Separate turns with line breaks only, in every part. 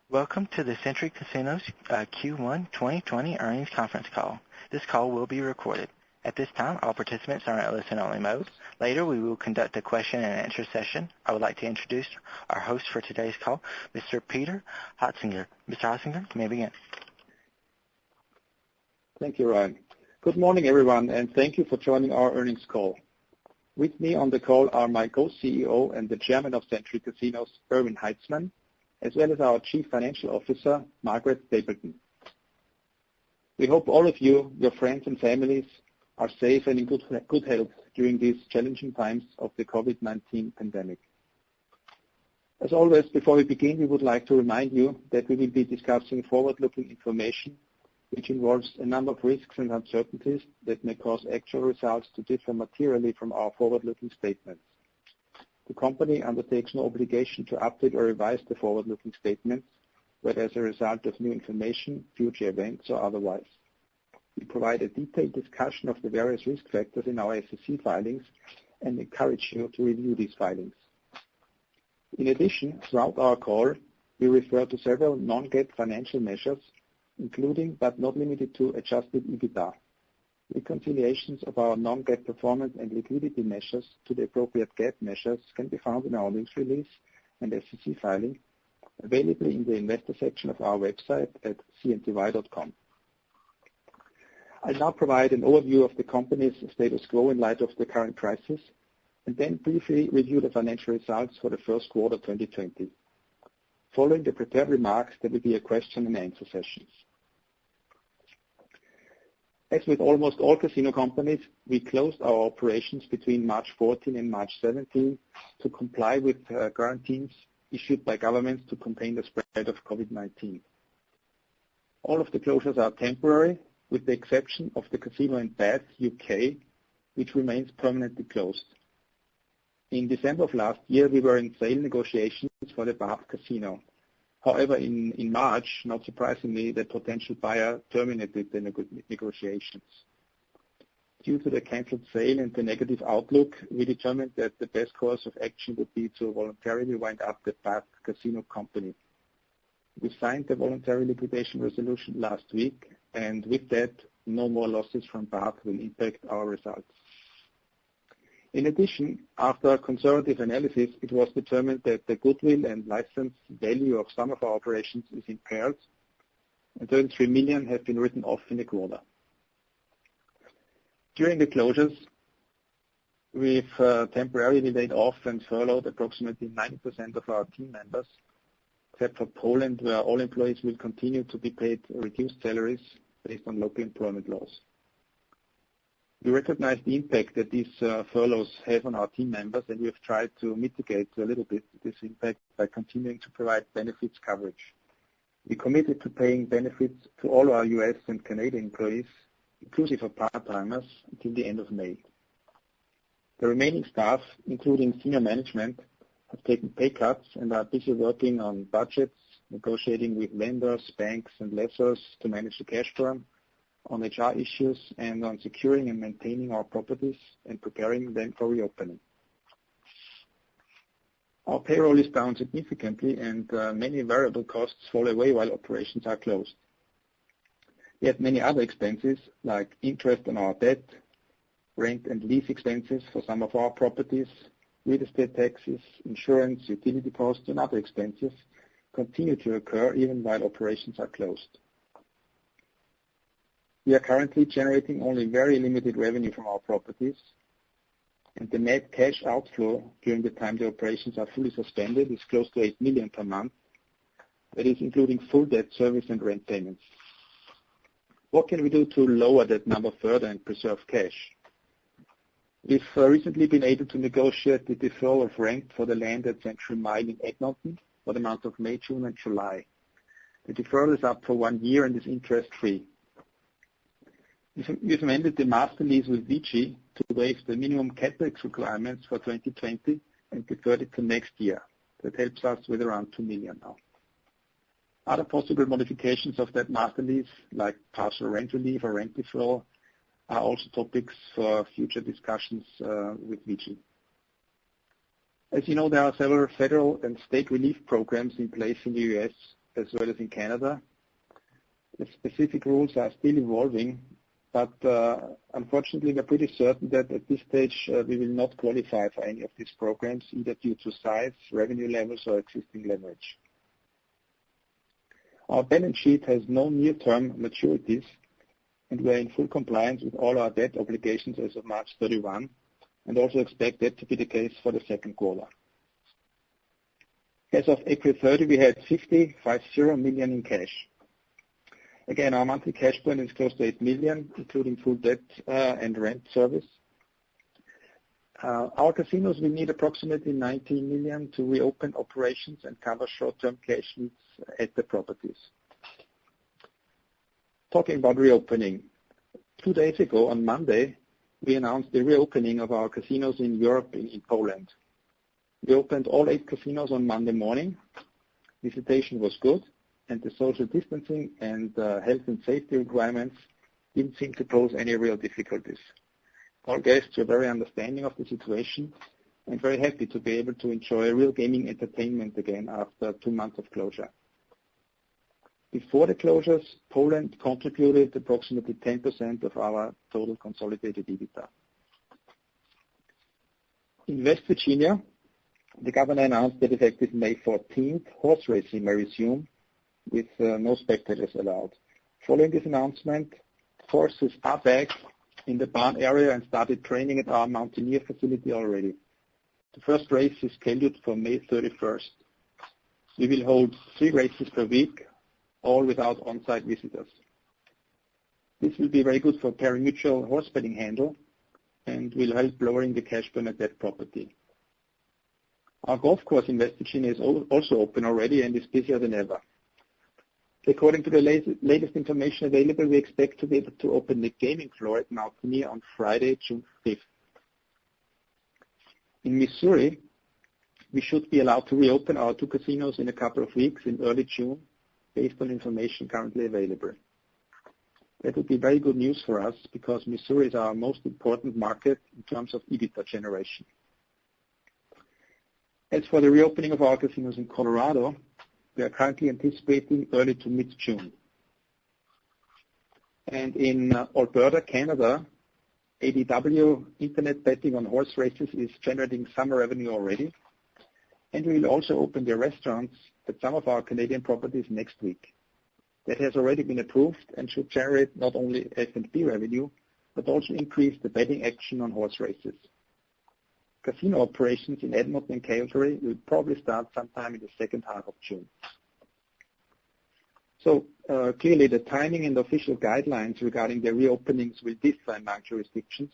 Welcome to the Century Casinos Q1 2020 earnings conference call. This call will be recorded. At this time, all participants are in listen-only mode. Later, we will conduct a question-and-answer session. I would like to introduce our host for today's call, Mr. Peter Hoetzinger. Mr. Hoetzinger, you may begin.
Thank you, Ryan. Good morning, everyone, and thank you for joining our earnings call. With me on the call are my co-CEO and the Chairman of Century Casinos, Erwin Haitzmann, as well as our Chief Financial Officer, Margaret Stapleton. We hope all of you, your friends and families, are safe and in good health during these challenging times of the COVID-19 pandemic. As always, before we begin, we would like to remind you that we will be discussing forward-looking information which involves a number of risks and uncertainties that may cause actual results to differ materially from our forward-looking statements. The company undertakes no obligation to update or revise the forward-looking statements, whether as a result of new information, future events, or otherwise. We provide a detailed discussion of the various risk factors in our SEC filings and encourage you to review these filings. In addition, throughout our call, we refer to several non-GAAP financial measures, including but not limited to adjusted EBITDA. Reconciliations of our non-GAAP performance and liquidity measures to the appropriate GAAP measures can be found in our news release and SEC filing, available in the investor section of our website at CNTY.com. I'll now provide an overview of the company's status quo in light of the current crisis, and then briefly review the financial results for the first quarter 2020. Following the prepared remarks, there will be a question and answer session. As with almost all casino companies, we closed our operations between March 14 and March 17 to comply with quarantines issued by governments to contain the spread of COVID-19. All of the closures are temporary, with the exception of the casino in Bath, UK, which remains permanently closed. In December of last year, we were in sale negotiations for the Bath casino. However, in March, not surprisingly, the potential buyer terminated the negotiations. Due to the cancelled sale and the negative outlook, we determined that the best course of action would be to voluntarily wind up the Bath casino company. We signed the voluntary liquidation resolution last week, and with that, no more losses from Bath will impact our results. In addition, after a conservative analysis, it was determined that the goodwill and license value of some of our operations is impaired, and $33 million have been written off in the quarter. During the closures, we've temporarily laid off and furloughed approximately 90% of our team members, except for Poland, where all employees will continue to be paid reduced salaries based on local employment laws. We recognize the impact that these furloughs have on our team members, and we have tried to mitigate a little bit this impact by continuing to provide benefits coverage. We committed to paying benefits to all our U.S. and Canadian employees, inclusive of part-timers, until the end of May. The remaining staff, including senior management, have taken pay cuts and are busy working on budgets, negotiating with vendors, banks, and lessors to manage the cash burn, on HR issues, and on securing and maintaining our properties and preparing them for reopening. Our payroll is down significantly, and many variable costs fall away while operations are closed. Yet many other expenses, like interest on our debt, rent and lease expenses for some of our properties, real estate taxes, insurance, utility costs, and other expenses, continue to occur even while operations are closed. We are currently generating only very limited revenue from our properties, and the net cash outflow during the time the operations are fully suspended is close to $8 million per month. That is including full debt service and rent payments. What can we do to lower that number further and preserve cash? We've recently been able to negotiate the deferral of rent for the land at Century Mile in Edmonton for the months of May, June, and July. The deferral is up for 1 year and is interest-free. We've amended the master lease with Vici to waive the minimum capex requirements for 2020 and deferred it to next year. That helps us with around $2 million now. Other possible modifications of that master lease, like partial rent relief or rent deferral, are also topics for future discussions with Vici. As you know, there are several federal and state relief programs in place in the U.S. as well as in Canada. The specific rules are still evolving, but unfortunately we're pretty certain that at this stage we will not qualify for any of these programs, either due to size, revenue levels, or existing leverage. Our balance sheet has no near-term maturities, and we're in full compliance with all our debt obligations as of March 31, and also expect that to be the case for the second quarter. As of April 30, we had 50 million in cash. Again, our monthly cash burn is close to 8 million, including full debt and rent service. Our casinos will need approximately 19 million to reopen operations and cover short-term cash needs at the properties. Talking about reopening, 2 days ago on Monday, we announced the reopening of our casinos in Europe in Poland. We opened all 8 casinos on Monday morning. Visitation was good, and the social distancing and health and safety requirements didn't seem to pose any real difficulties. All guests were very understanding of the situation and very happy to be able to enjoy real gaming entertainment again after 2 months of closure. Before the closures, Poland contributed approximately 10% of our total consolidated EBITDA. In West Virginia, the governor announced that effective May 14th, horse racing may resume with no spectators allowed. Following this announcement, horses are back in the barn area and started training at our Mountaineer facility already. The first race is scheduled for May 31st. We will hold 3 races per week, all without on-site visitors. This will be very good for pari-mutuel horse betting handle and will help lowering the cash burn at that property. Our golf course in West Virginia is also open already and is busier than ever. According to the latest information available, we expect to be able to open the gaming floor at Mountaineer on Friday, June 5th. In Missouri, we should be allowed to reopen our 2 casinos in a couple of weeks in early June, based on information currently available. That would be very good news for us because Missouri is our most important market in terms of EBITDA generation. As for the reopening of our casinos in Colorado, we are currently anticipating early to mid-June. And in Alberta, Canada, ADW, internet betting on horse races, is generating some revenue already. And we will also open the restaurants at some of our Canadian properties next week. That has already been approved and should generate not only F&B revenue, but also increase the betting action on horse races. Casino operations in Edmonton and Calgary will probably start sometime in the second half of June. So clearly the timing and official guidelines regarding the reopenings will differ among jurisdictions,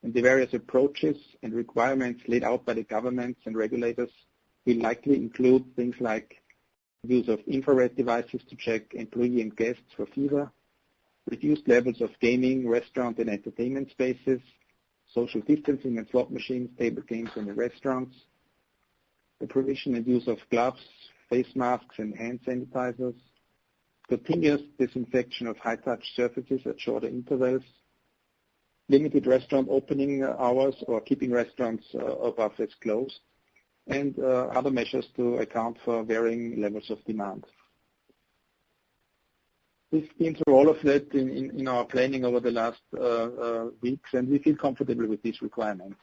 and the various approaches and requirements laid out by the governments and regulators will likely include things like use of infrared devices to check employee and guests for fever, reduced levels of gaming, restaurant and entertainment spaces, social distancing and slot machines, table games in the restaurants, the provision and use of gloves, face masks and hand sanitizers, continuous disinfection of high-touch surfaces at shorter intervals, limited restaurant opening hours or keeping restaurants or buffets closed, and other measures to account for varying levels of demand. We've been through all of that in our planning over the last weeks, and we feel comfortable with these requirements.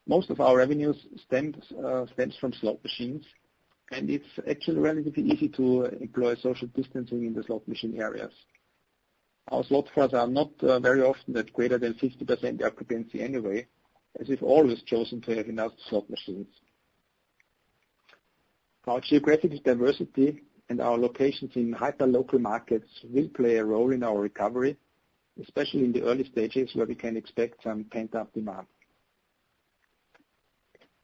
Most of our revenues stems from slot machines, and it's actually relatively easy to employ social distancing in the slot machine areas. Our slot floors are not very often at greater than 50% occupancy anyway, as we've always chosen to have enough slot machines. Our geographic diversity and our locations in hyper-local markets will play a role in our recovery, especially in the early stages where we can expect some pent-up demand.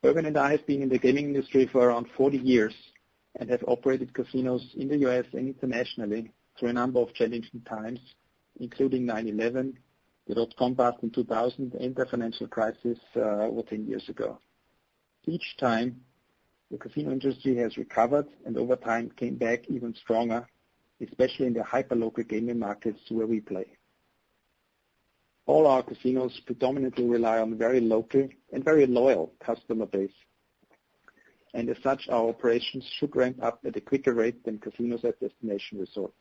Erwin and I have been in the gaming industry for around 40 years and have operated casinos in the U.S. and internationally through a number of challenging times, including 9/11, the dot-com bust in 2000, and the financial crisis 10 years ago. Each time, the casino industry has recovered and over time came back even stronger, especially in the hyper-local gaming markets where we play. All our casinos predominantly rely on very local and very loyal customer base. and as such, our operations should ramp up at a quicker rate than casinos at destination resorts.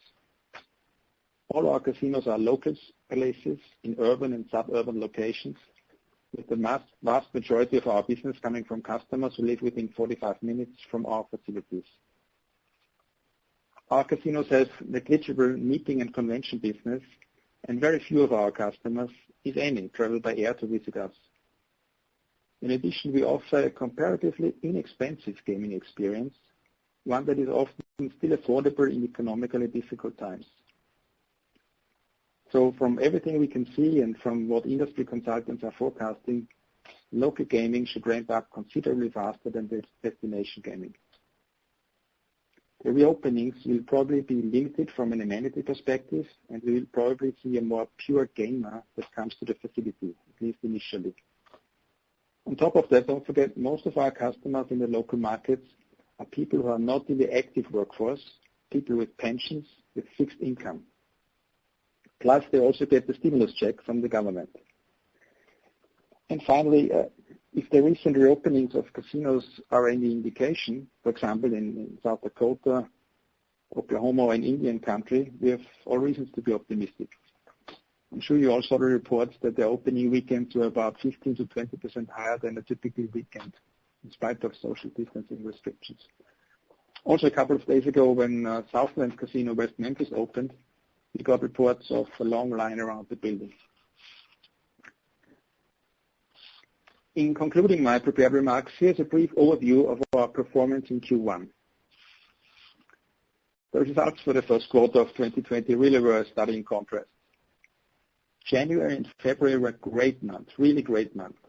All our casinos are local places in urban and suburban locations, with the vast majority of our business coming from customers who live within 45 minutes from our facilities. Our casinos have negligible meeting and convention business, and very few of our customers, if any, travel by air to visit us. In addition, we offer a comparatively inexpensive gaming experience, one that is often still affordable in economically difficult times. So from everything we can see and from what industry consultants are forecasting, local gaming should ramp up considerably faster than destination gaming. The reopenings will probably be limited from an amenity perspective, and we will probably see a more pure gamer that comes to the facility, at least initially. On top of that, don't forget, most of our customers in the local markets are people who are not in the active workforce, people with pensions, with fixed income. Plus, they also get the stimulus check from the government. And finally, if the recent reopenings of casinos are any indication, for example, in South Dakota, Oklahoma, or in Indian country, we have all reasons to be optimistic. I'm sure you all saw the reports that the opening weekends were about 15 to 20% higher than a typical weekend, in spite of social distancing restrictions. Also, a couple of days ago, when Southland Casino West Memphis opened, we got reports of a long line around the building. In concluding my prepared remarks, here's a brief overview of our performance in Q1. The results for the first quarter of 2020 really were a stark contrast. January and February were great months, really great months.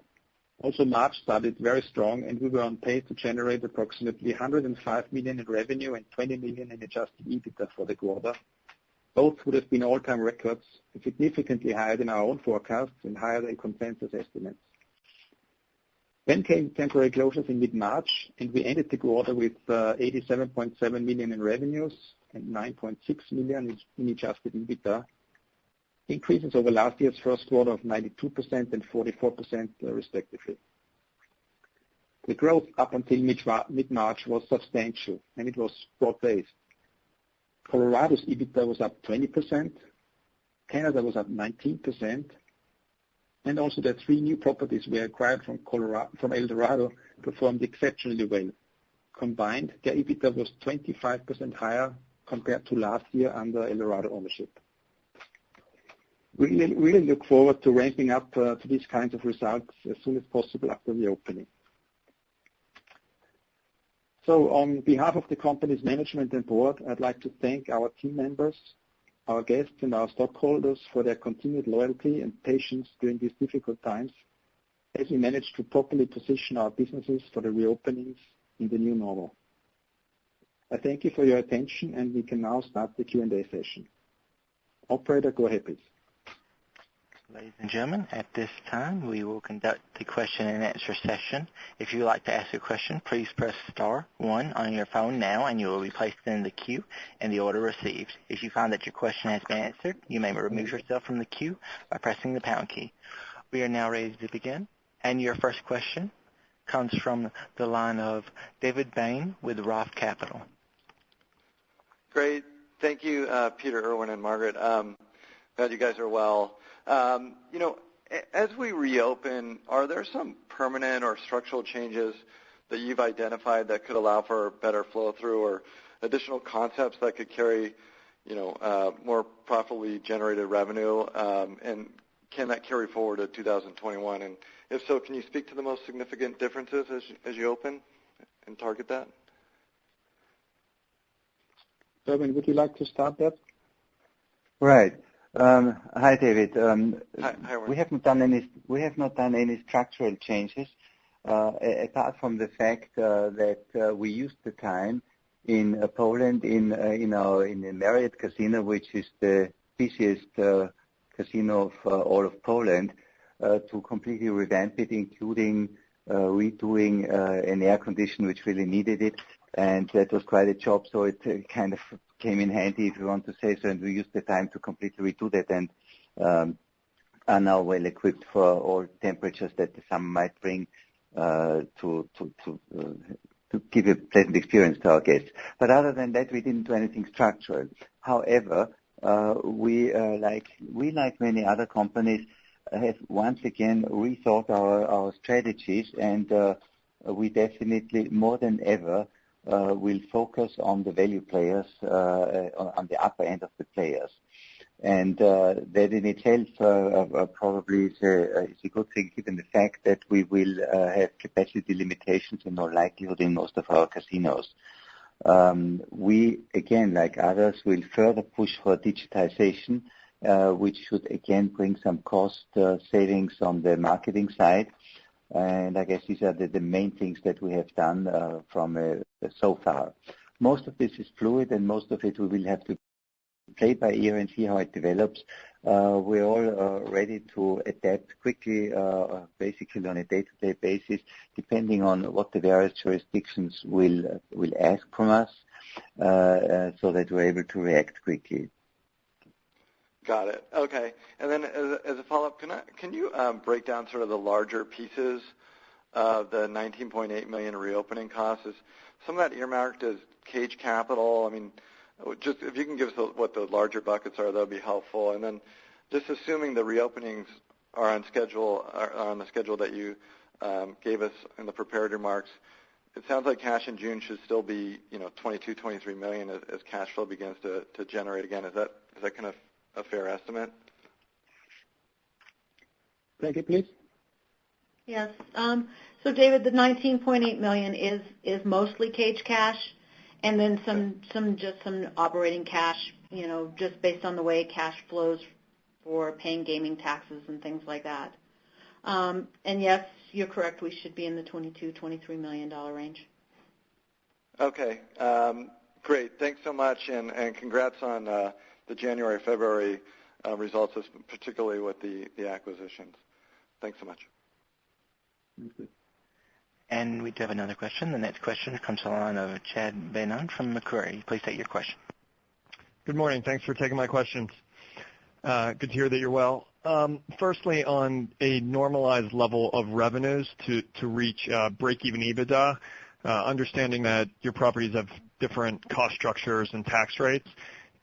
Also, March started very strong, and we were on pace to generate approximately $105 million in revenue and $20 million in adjusted EBITDA for the quarter. Both would have been all-time records, significantly higher than our own forecasts and higher than consensus estimates. Then came temporary closures in mid-March, and we ended the quarter with $87.7 million in revenues and $9.6 million in adjusted EBITDA, increases over last year's first quarter of 92% and 44% respectively. The growth up until mid-March was substantial, and it was broad-based. Colorado's EBITDA was up 20%, Canada was up 19%, and also the 3 new properties we acquired from El Dorado performed exceptionally well. Combined, their EBITDA was 25% higher compared to last year under El Dorado ownership. We really look forward to ramping up to these kinds of results as soon as possible after the opening. So on behalf of the company's management and board, I'd like to thank our team members, our guests, and our stockholders for their continued loyalty and patience during these difficult times as we manage to properly position our businesses for the reopenings in the new normal. I thank you for your attention, and we can now start the Q&A session. Operator, go ahead, please.
Ladies and gentlemen, at this time, we will conduct the question and answer session. If you would like to ask a question, please press star 1 on your phone now, and you will be placed in the queue in the order received. If you find that your question has been answered, you may remove yourself from the queue by pressing the pound key. We are now ready to begin, and your first question comes from the line of David Bain with Roth Capital.
Great. Thank you, Peter, Erwin, and Margaret. Glad you guys are well. As we reopen, are there some permanent or structural changes that you've identified that could allow for better flow-through or additional concepts that could carry, more profitably generated revenue? And can that carry forward to 2021? And if so, can you speak to the most significant differences as you open and target that?
Erwin, would you like to start that?
Right. Hi, David.
Hi, Erwin.
We have not done any structural changes, apart from the fact that we used the time in Poland in the Marriott Casino, which is the busiest casino of all of Poland, to completely revamp it, including redoing an air condition, which really needed it, and that was quite a job. So it kind of came in handy, if you want to say so, and we used the time to completely redo that, and are now well equipped for all temperatures that the summer might bring to give a pleasant experience to our guests. But other than that, we didn't do anything structural. However, we like many other companies have once again rethought our strategies, and we definitely more than ever will focus on the value players, on the upper end of the players. And that in itself probably is a good thing, given the fact that we will have capacity limitations in all likelihood in most of our casinos. We, again, like others, will further push for digitization, which should again bring some cost savings on the marketing side. And I guess these are the main things that we have done from so far. Most of this is fluid, and most of it we will have to play by ear and see how it develops. We're all ready to adapt quickly, basically on a day-to-day basis, depending on what the various jurisdictions will ask from us, so that we're able to react quickly.
Got it. Okay. And then as a follow-up, can you break down sort of the larger pieces of the $19.8 million reopening costs? Is some of that earmarked as cage capital? I mean, just if you can give us what the larger buckets are, that would be helpful. And then just assuming the reopenings are on the schedule that you gave us in the prepared remarks, it sounds like cash in June should still be, $22-23 million as cash flow begins to generate again. Is that kind of a fair estimate?
Thank you, please.
Yes. So, David, the $19.8 million is mostly cage cash, and then some operating cash, just based on the way cash flows for paying gaming taxes and things like that. And yes, you're correct. We should be in the $22-23 million range.
Okay. Great. Thanks so much, and congrats on the January, February results, particularly with the acquisitions. Thanks so much.
Okay.
And we do have another question. The next question comes from the line of Chad Beynon from Macquarie. Please state your question.
Good morning. Thanks for taking my questions. Good to hear that you're well. Firstly, on a normalized level of revenues to reach break-even EBITDA, understanding that your properties have different cost structures and tax rates,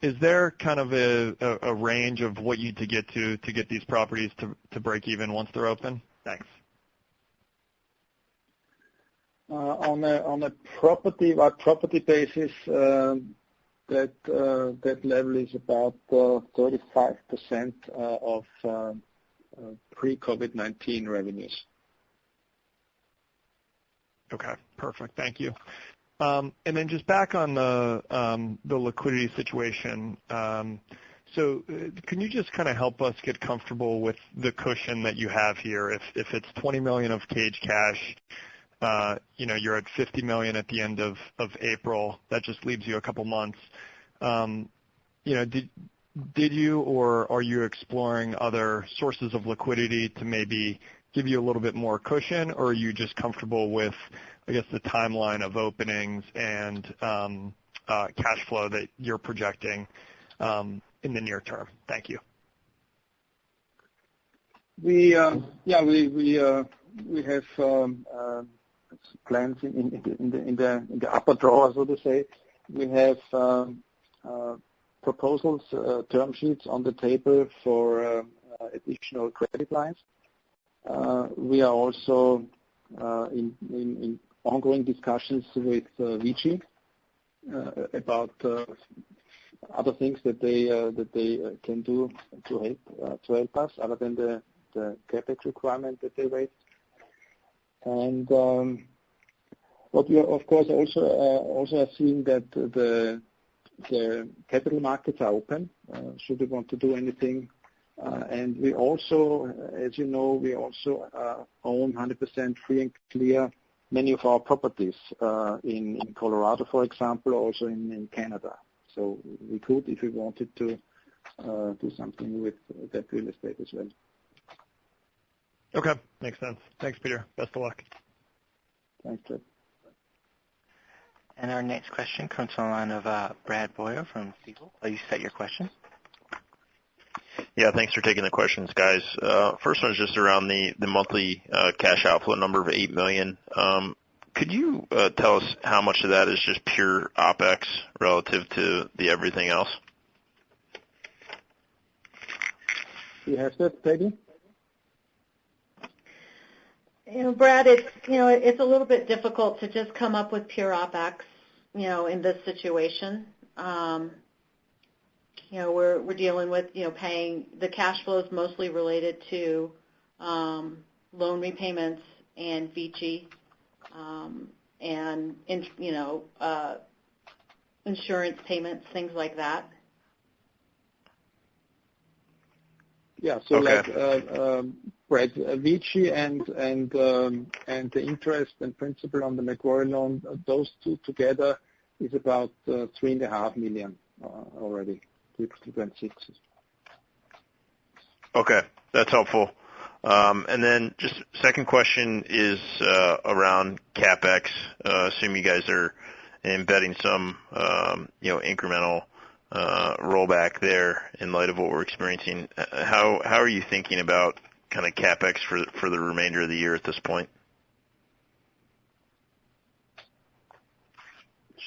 is there kind of a range of what you need to get these properties to break even once they're open? Thanks.
On a property basis, that level is about 35% of pre-COVID-19 revenues.
Okay, perfect. Thank you. And then just back on the liquidity situation. So can you just kind of help us get comfortable with the cushion that you have here? If it's $20 million of cage cash, you're at $50 million at the end of April. That just leaves you a couple months. Did you or are you exploring other sources of liquidity to maybe give you a little bit more cushion, or are you just comfortable with, I guess, the timeline of openings and cash flow that you're projecting in the near term? Thank you.
We have plans in the upper drawer, so to say. We have proposals, term sheets on the table for additional credit lines. We are also in ongoing discussions with VG about other things that they can do to help us, other than the capex requirement that they raised. And what we are, of course, also are seeing that the capital markets are open, should we want to do anything. And we also, as you know, we also own 100% free and clear many of our properties in Colorado, for example, also in Canada. So we could, if we wanted to, do something with that real estate as well.
Okay, makes sense. Thanks, Peter. Best of luck.
Thanks, Ted.
And our next question comes from the line of Brad Boyer from Stifel. Please state your question.
Yeah, thanks for taking the questions, guys. First one is just around the monthly cash outflow number of $8 million. Could you tell us how much of that is just pure OpEx relative to the everything else?
Do you have that, Peggy?
Brad, it's a little bit difficult to just come up with pure OpEx, in this situation. We're dealing with, paying the cash flows mostly related to loan repayments and VICI, and insurance payments, things like that.
Yeah. So
okay.
Brad, VICI and the interest and principal on the Macquarie loan, those two together is about $3.5 million already. 3.6.
Okay, that's helpful. And then just second question is around CapEx. Assume you guys are embedding some incremental rollback there in light of what we're experiencing. How are you thinking about kind of CapEx for the remainder of the year at this point?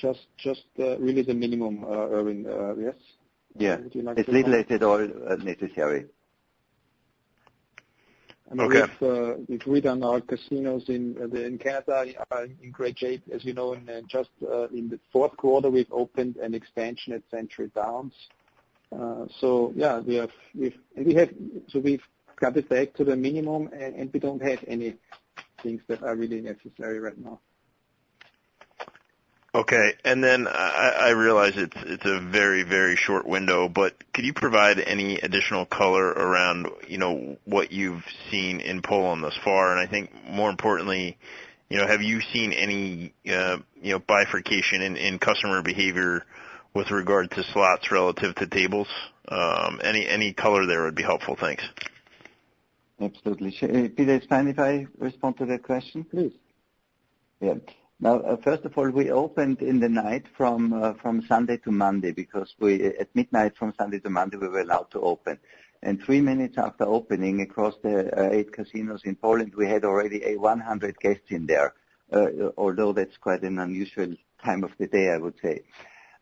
Just really the minimum, Erwin. Yes.
Yeah, it's little at all necessary.
I mean,
okay.
We've redone our casinos in Canada are in great shape. As you know, just in the fourth quarter, we've opened an expansion at Century Downs. So yeah, we've got it back to the minimum, and we don't have any things that are really necessary right now.
Okay, and then I realize it's a very, very short window, but could you provide any additional color around, what you've seen in Poland thus far? And I think more importantly, have you seen any, bifurcation in customer behavior with regard to slots relative to tables? Any color there would be helpful. Thanks.
Absolutely. Peter, it's fine if I respond to that question, please? Yeah. Now, first of all, we opened in the night from Sunday to Monday because at midnight from Sunday to Monday we were allowed to open. And 3 minutes after opening across the 8 casinos in Poland, we had already 100 guests in there, although that's quite an unusual time of the day, I would say.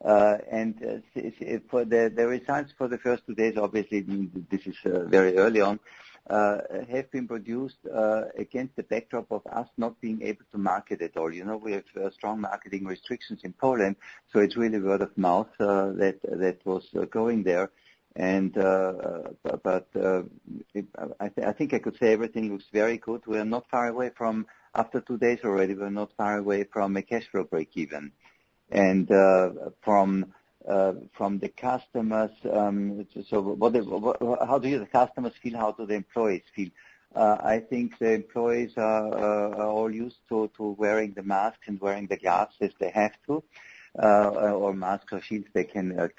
And for the results for the first 2 days, obviously this is very early on, have been produced against the backdrop of us not being able to market at all. We have strong marketing restrictions in Poland, so it's really word of mouth that was going there. And I think I could say everything looks very good. We are not far away from, after 2 days already, we're not far away from a cash flow break even. And from the customers, so how do the customers feel? How do the employees feel? I think the employees are all used to wearing the masks and wearing the gloves if they have to, or masks or shields they can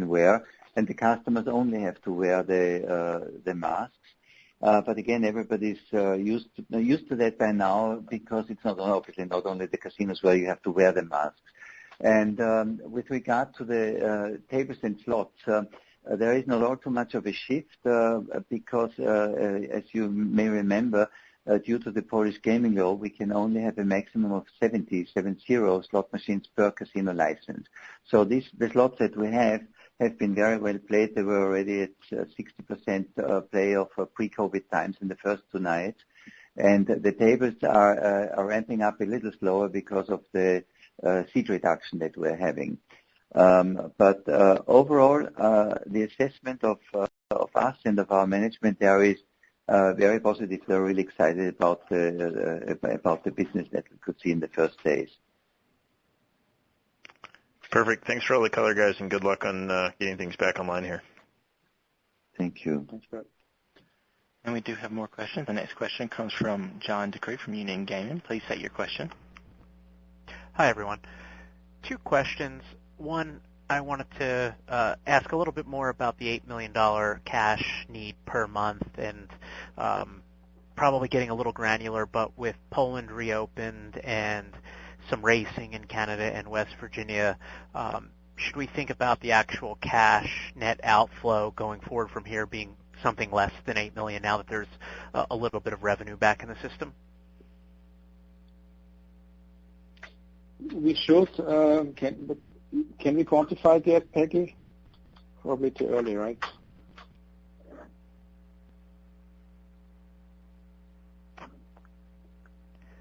wear, and the customers only have to wear the masks. But again, everybody's used to that by now because it's obviously not only the casinos where you have to wear the masks. And with regard to the tables and slots, there is not all too much of a shift because, as you may remember, due to the Polish gaming law, we can only have a maximum of 70 slot machines per casino license. So the slots that we have been very well played. They were already at 60% play of pre-COVID times in the first 2 nights. And the tables are ramping up a little slower because of the seat reduction that we're having. But overall, the assessment of us and of our management there is very positive. They're really excited about the business that we could see in the first days.
Perfect. Thanks for all the color, guys, and good luck on getting things back online here.
Thank you.
Thanks, Brad.
And we do have more questions. The next question comes from John DeCree from Union Gaming. Please state your question.
Hi, everyone. 2 questions. One, I wanted to ask a little bit more about the $8 million cash need per month and probably getting a little granular, but with Poland reopened and some racing in Canada and West Virginia, should we think about the actual cash net outflow going forward from here being something less than $8 million now that there's a little bit of revenue back in the system?
We should. Can we quantify that, Peggy? Probably too early, right?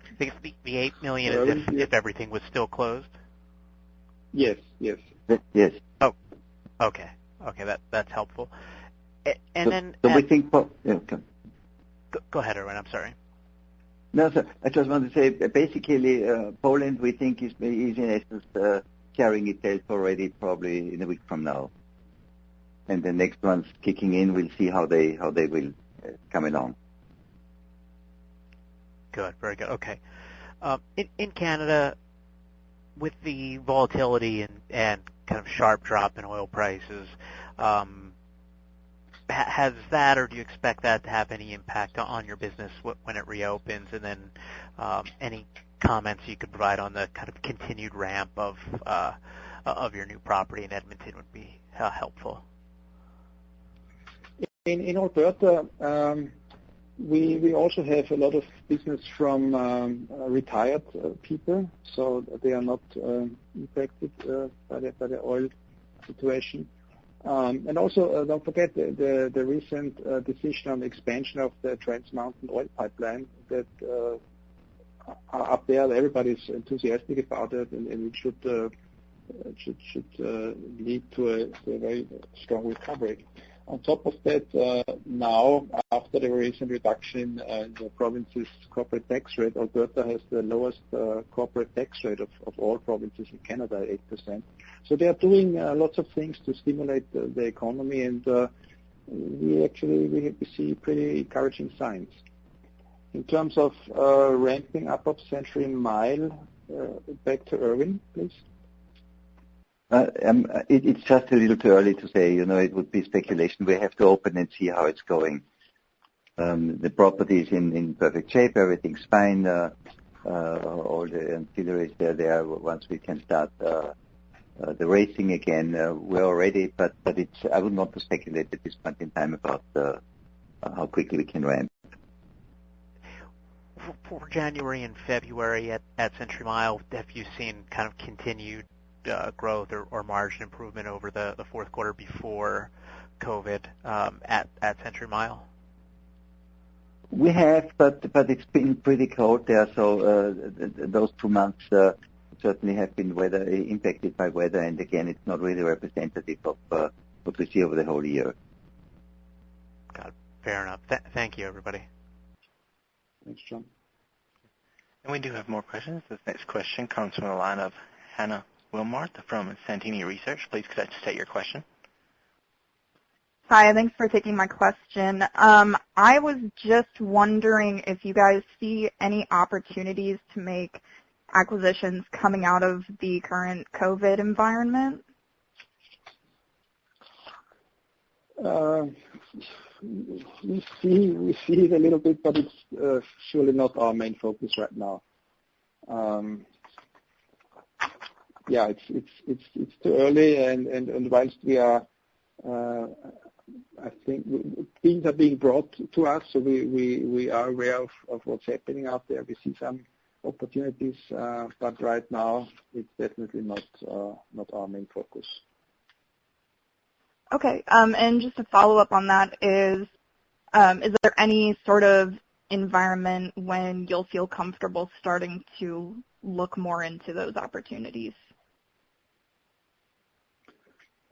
I think it's the $8 million is if everything was still closed?
Yes.
Yes.
Oh, okay. Okay, that's helpful. And
so we think... okay.
Go ahead, Erwin. I'm sorry.
No, sir. I just want to say, basically, Poland, we think, is in essence carrying itself already probably in a week from now. And the next ones kicking in, we'll see how they will come along.
Good. Very good. Okay. In Canada, with the volatility and kind of sharp drop in oil prices, has that, or do you expect that to have any impact on your business when it reopens? And then any comments you could provide on the kind of continued ramp of your new property in Edmonton would be helpful.
In Alberta, we also have a lot of business from retired people, so they are not impacted by the oil situation. And also, don't forget the recent decision on the expansion of the Trans Mountain oil pipeline that are up there. Everybody's enthusiastic about it, and it should lead to a very strong recovery. On top of that, now, after the recent reduction in the province's corporate tax rate, Alberta has the lowest corporate tax rate of all provinces in Canada, 8%. So they are doing lots of things to stimulate the economy, and we see pretty encouraging signs. In terms of ramping up of Century Mile, back to Erwin, please.
It's just a little too early to say. It would be speculation. We have to open and see how it's going. The property is in perfect shape. Everything's fine. All the ancillaries are there. Once we can start the racing again, we're all ready. But I would not speculate at this point in time about how quickly we can ramp.
For January and February at Century Mile, have you seen kind of continued growth or margin improvement over the fourth quarter before COVID at Century Mile?
We have, but it's been pretty cold there, so those 2 months certainly have been impacted by weather, and again, it's not really representative of what we see over the whole year.
Got it. Fair enough. Thank you, everybody.
Thanks, John.
And we do have more questions. This next question comes from the line of Hannah Wilmart from CNTY Research. Please could I state your question?
Hi, thanks for taking my question. I was just wondering if you guys see any opportunities to make acquisitions coming out of the current COVID environment.
We see it a little bit, but it's surely not our main focus right now. Yeah, it's too early, and whilst we are, I think things are being brought to us, so we are aware of what's happening out there. We see some opportunities, but right now it's definitely not our main focus.
Okay, and just to follow up on that is there any sort of environment when you'll feel comfortable starting to look more into those opportunities?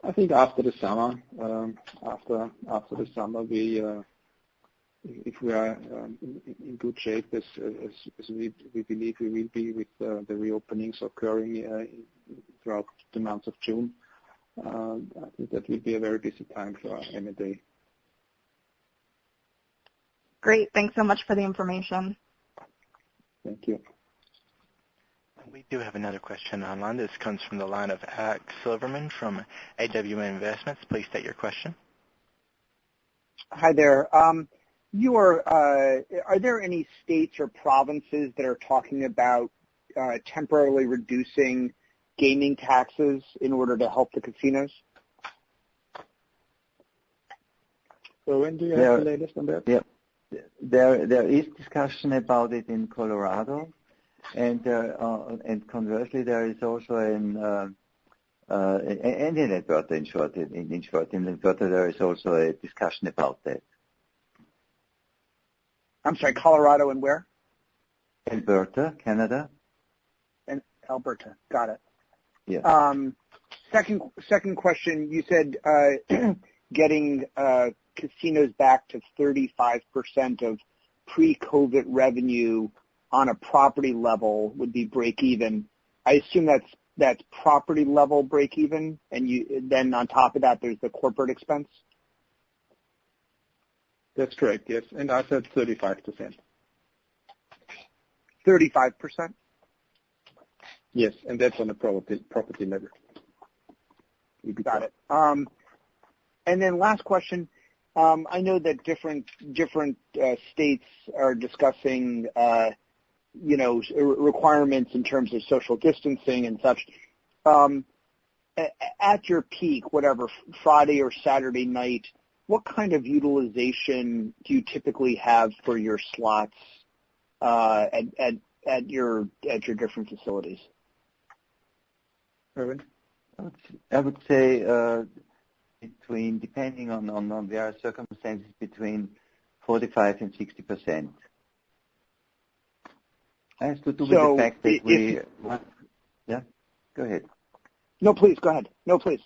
I think after the summer, if we are in good shape, as we believe we will be with the reopenings occurring throughout the month of June, I think that will be a very busy time for M&A.
Great. Thanks so much for the information.
Thank you.
We do have another question online. This comes from the line of Alex Silverman from AWM Investments. Please state your question.
Hi there. Are there any states or provinces that are talking about temporarily reducing gaming taxes in order to help the casinos?
So when do you have the latest on that?
Yeah. There is discussion about it in Colorado. And conversely, there is also and in Alberta, in Alberta, there is also a discussion about that.
I'm sorry, Colorado and where?
Alberta, Canada.
And Alberta, got it.
Yeah.
Second question, you said getting casinos back to 35% of pre-COVID revenue on a property level would be break even. I assume that's property level break even, and then on top of that there's the corporate expense?
That's correct, yes. And I said 35%.
35%?
Yes, and that's on a property level.
Got it. And then last question. I know that different states are discussing, requirements in terms of social distancing and such. At your peak, whatever, Friday or Saturday night, what kind of utilization do you typically have for your slots at your different facilities?
Erwin?
I would say depending on various circumstances, between 45 and 60%. It has to do with the fact that yeah, go ahead.
No, please, go ahead. No, please.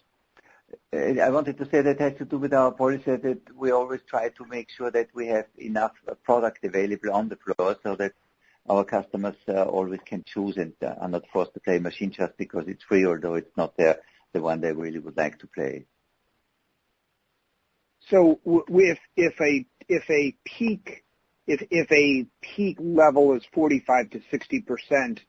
I wanted to say that has to do with our policy that we always try to make sure that we have enough product available on the floor so that our customers always can choose and are not forced to play a machine just because it's free, although it's not the one they really would like to play.
So if a peak level is 45 to 60%,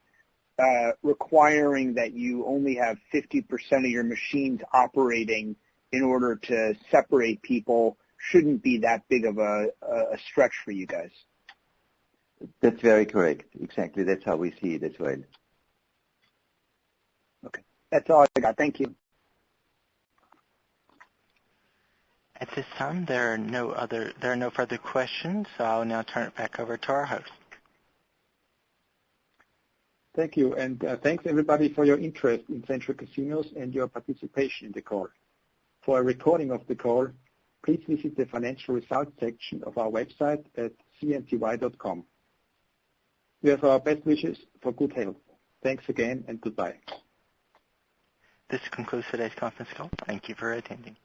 requiring that you only have 50% of your machines operating in order to separate people shouldn't be that big of a stretch for you guys.
That's very correct. Exactly. That's how we see it as well.
Okay. That's all I got. Thank you.
At this time, there are no further questions, so I'll now turn it back over to our host.
Thank you, and thanks everybody for your interest in Century Casinos and your participation in the call. For a recording of the call, please visit the financial results section of our website at CNTY.com. We have our best wishes for good health. Thanks again and goodbye.
This concludes today's conference call. Thank you for attending.